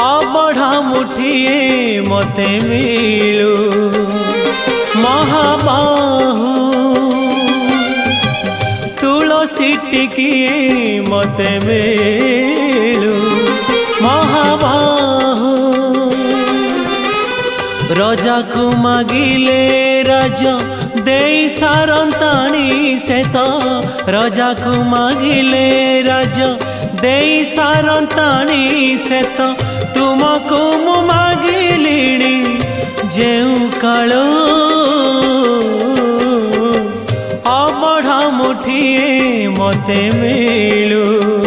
अबढ़ा मुठिए मते मिलू महाबाहु तुलसी टिकिए मते मिलू महाबाहु रजा को मागिले राजा दे सारंताणी से तो रजा को मागिले राजा दे सारंताणी से तो तुमको मु मागिलिणी जेउ कालो अबढ़ा मुठिए मते मिलू।